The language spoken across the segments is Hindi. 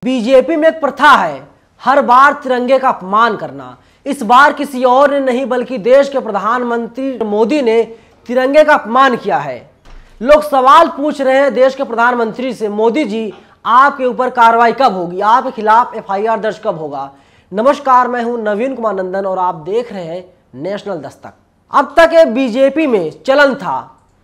बीजेपी में एक प्रथा है हर बार तिरंगे का अपमान करना। इस बार किसी और ने नहीं बल्कि देश के प्रधानमंत्री मोदी ने तिरंगे का अपमान किया है। लोग सवाल पूछ रहे हैं देश के प्रधानमंत्री से, मोदी जी आपके ऊपर कार्रवाई कब होगी, आपके खिलाफ एफआईआर दर्ज कब होगा। नमस्कार, मैं हूं नवीन कुमार नंदन और आप देख रहे हैं नेशनल दस्तक। अब तक ये बीजेपी में चलन था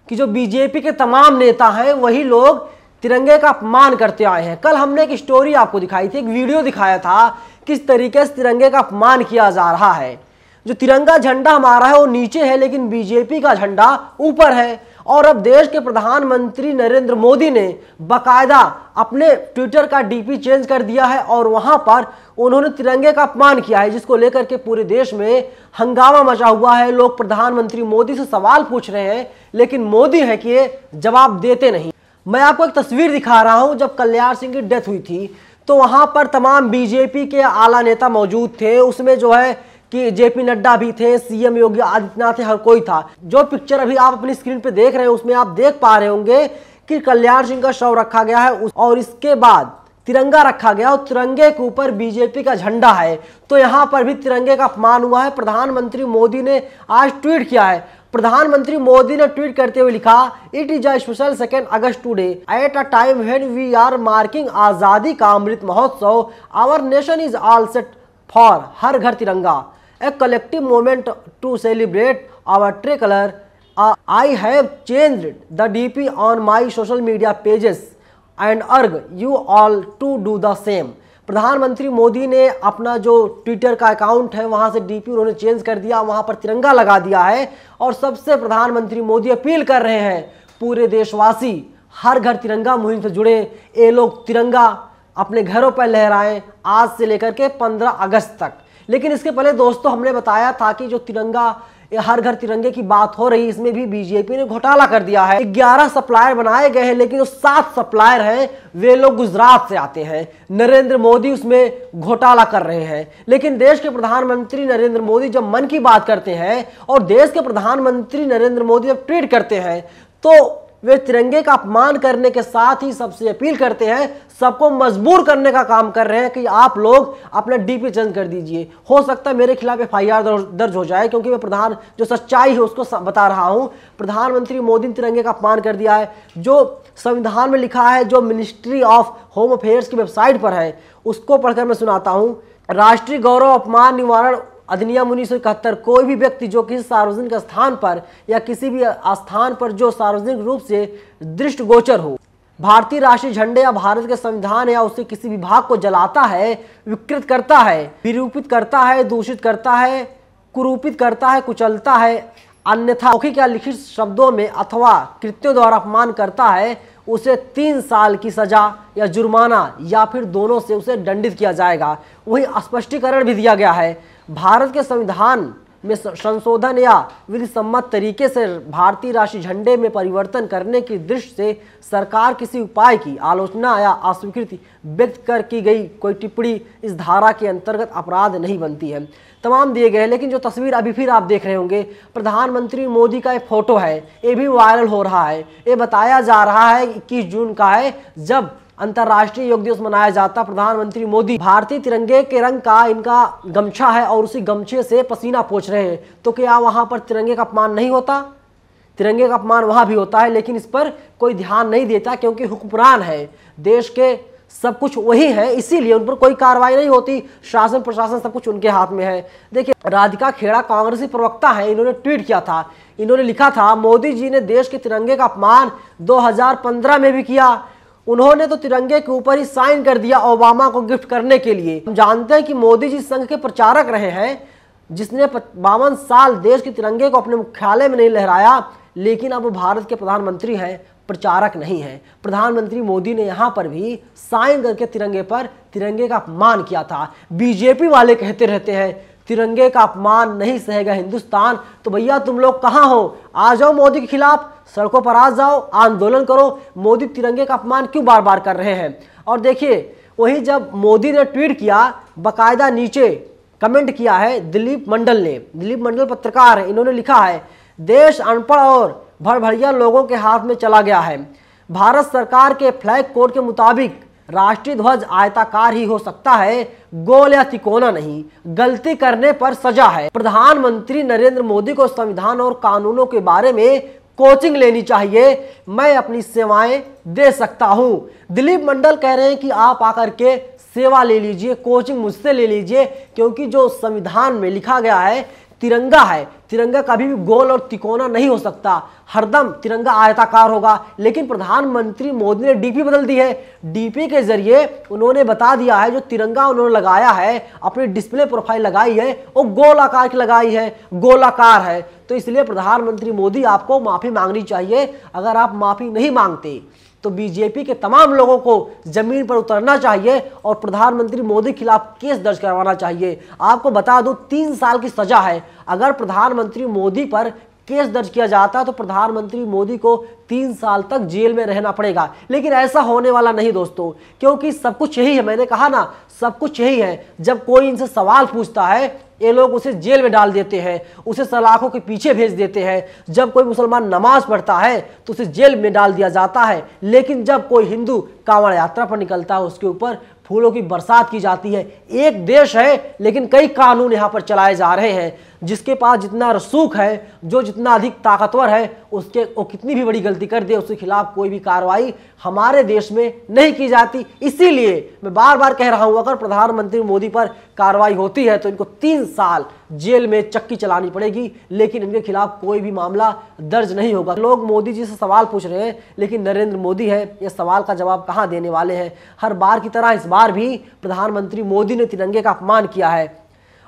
कि जो बीजेपी के तमाम नेता हैं वही लोग तिरंगे का अपमान करते आए हैं। कल हमने एक स्टोरी आपको दिखाई थी, एक वीडियो दिखाया था किस तरीके से तिरंगे का अपमान किया जा रहा है। जो तिरंगा झंडा हमारा है वो नीचे है लेकिन बीजेपी का झंडा ऊपर है। और अब देश के प्रधानमंत्री नरेंद्र मोदी ने बाकायदा अपने ट्विटर का डीपी चेंज कर दिया है और वहां पर उन्होंने तिरंगे का अपमान किया है, जिसको लेकर के पूरे देश में हंगामा मचा हुआ है। लोग प्रधानमंत्री मोदी से सवाल पूछ रहे हैं लेकिन मोदी है कि ये जवाब देते नहीं। मैं आपको एक तस्वीर दिखा रहा हूं, जब कल्याण सिंह की डेथ हुई थी तो वहां पर तमाम बीजेपी के आला नेता मौजूद थे। उसमें जो है कि जेपी नड्डा भी थे, सीएम योगी आदित्यनाथ थे, हर कोई था। जो पिक्चर अभी आप अपनी स्क्रीन पे देख रहे हैं उसमें आप देख पा रहे होंगे कि कल्याण सिंह का शव रखा गया है और इसके बाद तिरंगा रखा गया और तिरंगे के ऊपर बीजेपी का झंडा है। तो यहाँ पर भी तिरंगे का अपमान हुआ है। प्रधानमंत्री मोदी ने आज ट्वीट किया है। प्रधानमंत्री मोदी ने ट्वीट करते हुए लिखा, it is a special 2 August today at a time when we are marking Azadi ka Amrit Mahotsav. Our nation is all set for Har Ghar Tiranga, a collective moment to celebrate our tricolor. I have changed the DP on my social media pages and urge you all to do the same. प्रधानमंत्री मोदी ने अपना जो ट्विटर का अकाउंट है वहां से डीपी उन्होंने चेंज कर दिया, वहां पर तिरंगा लगा दिया है और सबसे प्रधानमंत्री मोदी अपील कर रहे हैं पूरे देशवासी हर घर तिरंगा मुहिम से जुड़े। ये लोग तिरंगा अपने घरों पर लहराएं आज से लेकर के 15 अगस्त तक। लेकिन इसके पहले दोस्तों हमने बताया था कि जो तिरंगा हर घर तिरंगे की बात हो रही, इसमें भी बीजेपी ने घोटाला कर दिया है। 11 सप्लायर बनाए गए हैं लेकिन जो 7 सप्लायर हैं वे लोग गुजरात से आते हैं। नरेंद्र मोदी उसमें घोटाला कर रहे हैं। लेकिन देश के प्रधानमंत्री नरेंद्र मोदी जब मन की बात करते हैं और देश के प्रधानमंत्री नरेंद्र मोदी जब ट्वीट करते हैं तो वे तिरंगे का अपमान करने के साथ ही सबसे अपील करते हैं, सबको मजबूर करने का काम कर रहे हैं कि आप लोग अपना डीपी चेंज कर दीजिए। हो सकता है मेरे खिलाफ एफआईआर दर्ज हो जाए क्योंकि मैं जो सच्चाई है उसको बता रहा हूं। प्रधानमंत्री मोदी ने तिरंगे का अपमान कर दिया है। जो संविधान में लिखा है, जो मिनिस्ट्री ऑफ होम अफेयर्स की वेबसाइट पर है, उसको पढ़कर मैं सुनाता हूं। राष्ट्रीय गौरव अपमान निवारण अधिनियम 1971, कोई भी व्यक्ति जो किसी सार्वजनिक स्थान पर या किसी भी स्थान पर जो सार्वजनिक रूप से दृष्टिगोचर हो, भारतीय राष्ट्रीय झंडे या भारत के संविधान या उसके किसी भी भाग को जलाता है, विकृत करता है, विरूपित करता है, दूषित करता है, कुरूपित करता है, कुचलता है, अन्यथा मौखिक या लिखित शब्दों में अथवा कृत्यों द्वारा अपमान करता है, उसे 3 साल की सजा या जुर्माना या फिर दोनों से उसे दंडित किया जाएगा। वही स्पष्टीकरण भी दिया गया है। भारत के संविधान में संशोधन या विधि सम्मत तरीके से भारतीय राष्ट्रीय झंडे में परिवर्तन करने की दृष्टि से सरकार किसी उपाय की आलोचना या अस्वीकृति व्यक्त कर की गई कोई टिप्पणी इस धारा के अंतर्गत अपराध नहीं बनती है। तमाम दिए गए हैं। लेकिन जो तस्वीर अभी फिर आप देख रहे होंगे, प्रधानमंत्री मोदी का एक फोटो है, ये भी वायरल हो रहा है। ये बताया जा रहा है 21 जून का है जब अंतर्राष्ट्रीय योग दिवस मनाया जाता। प्रधानमंत्री मोदी भारतीय तिरंगे के रंग का इनका गमछा है और उसी गमछे से पसीना पोंछ रहे हैं। तो क्या वहां पर तिरंगे का अपमान नहीं होता? तिरंगे का अपमान वहां भी होता है लेकिन इस पर कोई ध्यान नहीं देता क्योंकि हुक्मरान है, देश के सब कुछ वही है, इसीलिए उन पर कोई कार्रवाई नहीं होती। शासन प्रशासन सब कुछ उनके हाथ में है। देखिए, राधिका खेड़ा कांग्रेसी प्रवक्ता है, इन्होंने ट्वीट किया था। इन्होंने लिखा था, मोदी जी ने देश के तिरंगे का अपमान 2015 में भी किया। उन्होंने तो तिरंगे के ऊपर ही साइन कर दिया ओबामा को गिफ्ट करने के लिए। हम जानते हैं कि मोदी जी संघ के प्रचारक रहे हैं जिसने 52 साल देश के तिरंगे को अपने मुख्यालय में नहीं लहराया, लेकिन अब वो भारत के प्रधानमंत्री हैं, प्रचारक नहीं है। प्रधानमंत्री मोदी ने यहां पर भी साइन करके तिरंगे पर तिरंगे का अपमान किया था। बीजेपी वाले कहते रहते हैं तिरंगे का अपमान नहीं सहेगा हिंदुस्तान। तो भैया तुम लोग कहां हो? आ जाओ मोदी के खिलाफ, सड़कों पर आ जाओ, आंदोलन करो। मोदी तिरंगे का अपमान क्यों बार बार कर रहे हैं? और देखिए, वही जब मोदी ने ट्वीट किया, बाकायदा नीचे कमेंट किया है दिलीप मंडल ने। दिलीप मंडल पत्रकार है, इन्होंने लिखा है, देश अनपढ़ और भड़भड़िया लोगों के हाथ में चला गया है। भारत सरकार के फ्लैग कोड के मुताबिक राष्ट्रीय ध्वज आयताकार ही हो सकता है, गोल या तिकोना नहीं। गलती करने पर सजा है। प्रधानमंत्री नरेंद्र मोदी को संविधान और कानूनों के बारे में कोचिंग लेनी चाहिए। मैं अपनी सेवाएं दे सकता हूं। दिलीप मंडल कह रहे हैं कि आप आकर के सेवा ले लीजिए, कोचिंग मुझसे ले लीजिए, क्योंकि जो संविधान में लिखा गया है तिरंगा है, तिरंगा कभी भी गोल और तिकोना नहीं हो सकता, हरदम तिरंगा आयताकार होगा। लेकिन प्रधानमंत्री मोदी ने डीपी बदल दी है। डीपी के जरिए उन्होंने बता दिया है जो तिरंगा उन्होंने लगाया है, अपनी डिस्प्ले प्रोफाइल लगाई है, वो गोल आकार की लगाई है, गोलाकार है। तो इसलिए प्रधानमंत्री मोदी आपको माफी मांगनी चाहिए। अगर आप माफी नहीं मांगते तो बीजेपी के तमाम लोगों को जमीन पर उतरना चाहिए और प्रधानमंत्री मोदी के खिलाफ केस दर्ज करवाना चाहिए। आपको बता दूं 3 साल की सजा है। अगर प्रधानमंत्री मोदी पर केस दर्ज किया जाता है तो प्रधानमंत्री मोदी को 3 साल तक जेल में रहना पड़ेगा। लेकिन ऐसा होने वाला नहीं दोस्तों, क्योंकि सब कुछ यही है। मैंने कहा ना, सब कुछ यही है। जब कोई इनसे सवाल पूछता है ये लोग उसे जेल में डाल देते हैं, उसे सलाखों के पीछे भेज देते हैं। जब कोई मुसलमान नमाज पढ़ता है तो उसे जेल में डाल दिया जाता है। लेकिन जब कोई हिंदू कांवड़ यात्रा पर निकलता है उसके ऊपर फूलों की बरसात की जाती है। एक देश है लेकिन कई कानून यहाँ पर चलाए जा रहे हैं। जिसके पास जितना रसूख है, जो जितना अधिक ताकतवर है, उसके वो कितनी भी बड़ी गलती कर दे उसके खिलाफ कोई भी कार्रवाई हमारे देश में नहीं की जाती। इसीलिए मैं बार बार कह रहा हूं, अगर प्रधानमंत्री मोदी पर कार्रवाई होती है तो इनको 3 साल जेल में चक्की चलानी पड़ेगी, लेकिन इनके खिलाफ कोई भी मामला दर्ज नहीं होगा। लोग मोदी जी से सवाल पूछ रहे हैं, लेकिन नरेंद्र मोदी है, ये सवाल का जवाब कहां देने वाले हैं। हर बार की तरह इस बार भी प्रधानमंत्री मोदी ने तिरंगे का अपमान किया है।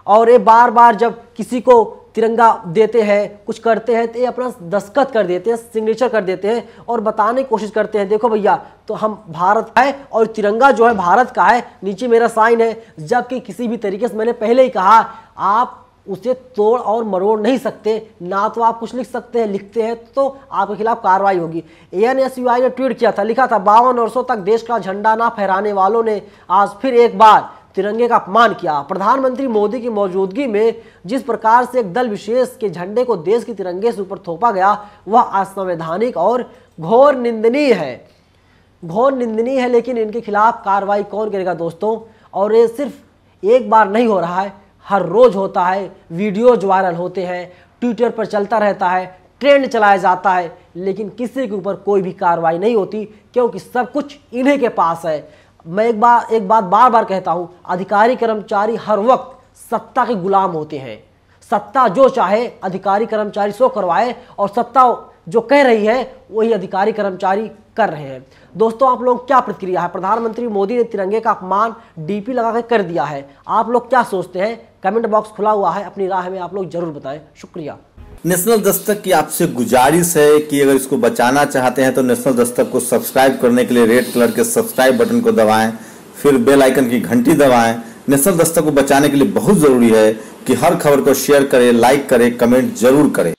और ये बार बार जब किसी को तिरंगा देते हैं, कुछ करते हैं, तो ये अपना दस्तखत कर देते हैं, सिग्नेचर कर देते हैं और बताने की कोशिश करते हैं, देखो भैया तो हम भारत का है और तिरंगा जो है भारत का है, नीचे मेरा साइन है। जबकि किसी भी तरीके से, मैंने पहले ही कहा, आप उसे तोड़ और मरोड़ नहीं सकते। ना तो आप कुछ लिख सकते हैं, लिखते हैं तो आपके खिलाफ कार्रवाई होगी। ANSUI ने ट्वीट किया था, लिखा था 52 वर्षों तक देश का झंडा ना फहराने वालों ने आज फिर एक बार तिरंगे का अपमान किया। प्रधानमंत्री मोदी की मौजूदगी में जिस प्रकार से एक दल विशेष के झंडे को देश के तिरंगे से ऊपर थोपा गया, वह असंवैधानिक और घोर निंदनीय है। घोर निंदनीय है, लेकिन इनके खिलाफ कार्रवाई कौन करेगा दोस्तों? और ये सिर्फ एक बार नहीं हो रहा है, हर रोज होता है। वीडियोज वायरल होते हैं, ट्विटर पर चलता रहता है, ट्रेंड चलाया जाता है, लेकिन किसी के ऊपर कोई भी कार्रवाई नहीं होती, क्योंकि सब कुछ इन्हीं के पास है। मैं एक बात बार बार कहता हूं, अधिकारी कर्मचारी हर वक्त सत्ता के गुलाम होते हैं। सत्ता जो चाहे अधिकारी कर्मचारी सो करवाए, और सत्ता जो कह रही है वही अधिकारी कर्मचारी कर रहे हैं। दोस्तों, आप लोग क्या प्रतिक्रिया है? प्रधानमंत्री मोदी ने तिरंगे का अपमान डीपी लगा कर दिया है, आप लोग क्या सोचते हैं? कमेंट बॉक्स खुला हुआ है, अपनी राय में आप लोग जरूर बताएं। शुक्रिया। नेशनल दस्तक की आपसे गुजारिश है कि अगर इसको बचाना चाहते हैं तो नेशनल दस्तक को सब्सक्राइब करने के लिए रेड कलर के सब्सक्राइब बटन को दबाएं, फिर बेल आइकन की घंटी दबाएं। नेशनल दस्तक को बचाने के लिए बहुत जरूरी है कि हर खबर को शेयर करें, लाइक करें, कमेंट जरूर करें।